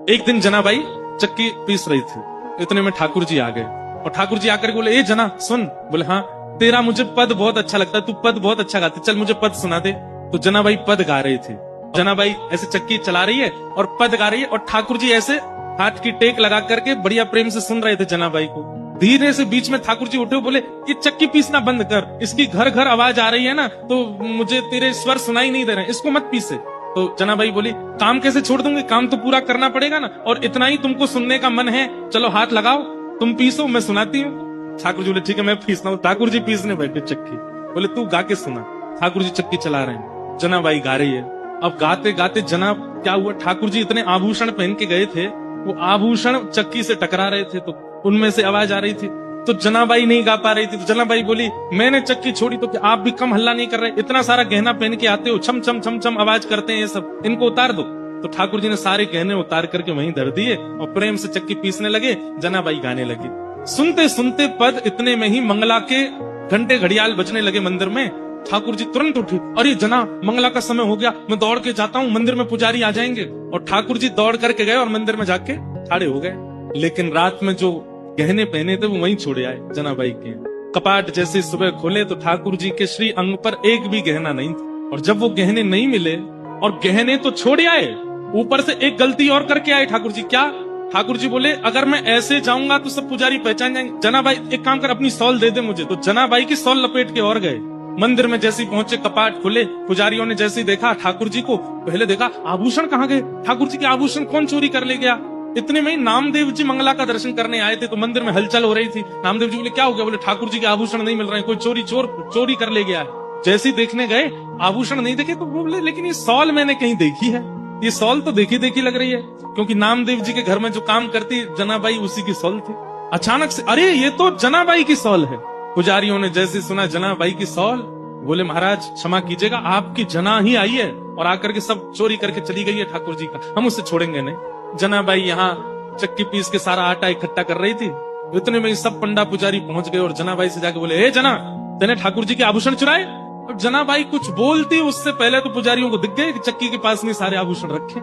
एक दिन जनाबाई चक्की पीस रही थी, इतने में ठाकुर जी आ गए और ठाकुर जी आकर बोले, ए जना सुन। बोले हाँ, तेरा मुझे पद बहुत अच्छा लगता है, तू पद बहुत अच्छा गाती, चल मुझे पद सुना दे। तो जनाबाई पद गा रही थी। जनाबाई ऐसे चक्की चला रही है और पद गा रही है और ठाकुर जी ऐसे हाथ की टेक लगा करके बढ़िया प्रेम से सुन रहे थे जनाबाई को। धीरे से बीच में ठाकुर जी उठे, बोले ये चक्की पीसना बंद कर, इसकी घर घर आवाज आ रही है ना, तो मुझे तेरे स्वर सुनाई नहीं दे रहे, इसको मत पीसे। तो जनाबाई बोली, काम कैसे छोड़ दूंगी, काम तो पूरा करना पड़ेगा ना, और इतना ही तुमको सुनने का मन है, चलो हाथ लगाओ, तुम पीसो, मैं सुनाती हूँ। ठाकुर जी बोले ठीक है मैं पीसता हूँ। ठाकुर जी पीसने बैठे चक्की, बोले तू गा के सुना। ठाकुर जी चक्की चला रहे हैं, जनाबाई गा रही है। अब गाते गाते जना क्या हुआ, ठाकुर जी इतने आभूषण पहन के गए थे, वो आभूषण चक्की से टकरा रहे थे, तो उनमें से आवाज आ रही थी, तो जनाबाई नहीं गा पा रही थी। तो जनाबाई बोली, मैंने चक्की छोड़ी तो क्या आप भी कम हल्ला नहीं कर रहे, इतना सारा गहना पहन के आते हो, छम छम छम छम आवाज करते हैं ये सब, इनको उतार दो। तो ठाकुर जी ने सारे गहने उतार करके वहीं धर दिए और प्रेम से चक्की पीसने लगे, जनाबाई गाने लगी। सुनते सुनते पद इतने में ही मंगला के घंटे घड़ियाल बजने लगे मंदिर में। ठाकुर जी तुरंत उठे, अरे जना मंगला का समय हो गया, मैं दौड़ के जाता हूँ, मंदिर में पुजारी आ जाएंगे। और ठाकुर जी दौड़ करके गए और मंदिर में जाके खड़े हो गए। लेकिन रात में जो गहने पहने थे वो वहीं छोड़े आए जनाबाई के। कपाट जैसे सुबह खोले तो ठाकुर जी के श्री अंग पर एक भी गहना नहीं था। और जब वो गहने नहीं मिले और गहने तो छोड़े आए, ऊपर से एक गलती और करके आए ठाकुर जी। क्या? ठाकुर जी बोले, अगर मैं ऐसे जाऊंगा तो सब पुजारी पहचान जाएंगे, जनाबाई एक काम कर, अपनी सॉल दे दे मुझे। तो जनाबाई की सॉल लपेट के और गए। मंदिर में जैसे पहुंचे, कपाट खुले, पुजारियों ने जैसे देखा ठाकुर जी को, पहले देखा आभूषण कहाँ गए, ठाकुर जी के आभूषण कौन चोरी कर ले गया। इतने में ही नामदेव जी मंगला का दर्शन करने आए थे, तो मंदिर में हलचल हो रही थी। नामदेव जी बोले क्या हो गया, बोले ठाकुर जी के आभूषण नहीं मिल रहे हैं, कोई चोरी कर ले गया है। जैसे देखने गए आभूषण नहीं देखे, तो बोले लेकिन ये सॉल मैंने कहीं देखी है, ये सॉल तो देखी देखी लग रही है, क्योंकि नामदेव जी के घर में जो काम करती जनाबाई उसी की सॉल थी। अचानक से अरे ये तो जनाबाई की सॉल है। पुजारियों ने जैसे सुना जनाबाई की सॉल, बोले महाराज क्षमा कीजिएगा, आपकी जना ही आई है और आकर के सब चोरी करके चली गई है ठाकुर जी का, हम उससे छोड़ेंगे नहीं। जनाबाई यहाँ चक्की पीस के सारा आटा इकट्ठा कर रही थी। इतने में सब पंडा पुजारी पहुंच गए और जनाबाई से जाके बोले, ए जना, तेने ठाकुर जी के आभूषण चुराए? और जनाबाई कुछ बोलती उससे पहले तो पुजारियों को दिख गए कि चक्की के पास नहीं सारे आभूषण रखे।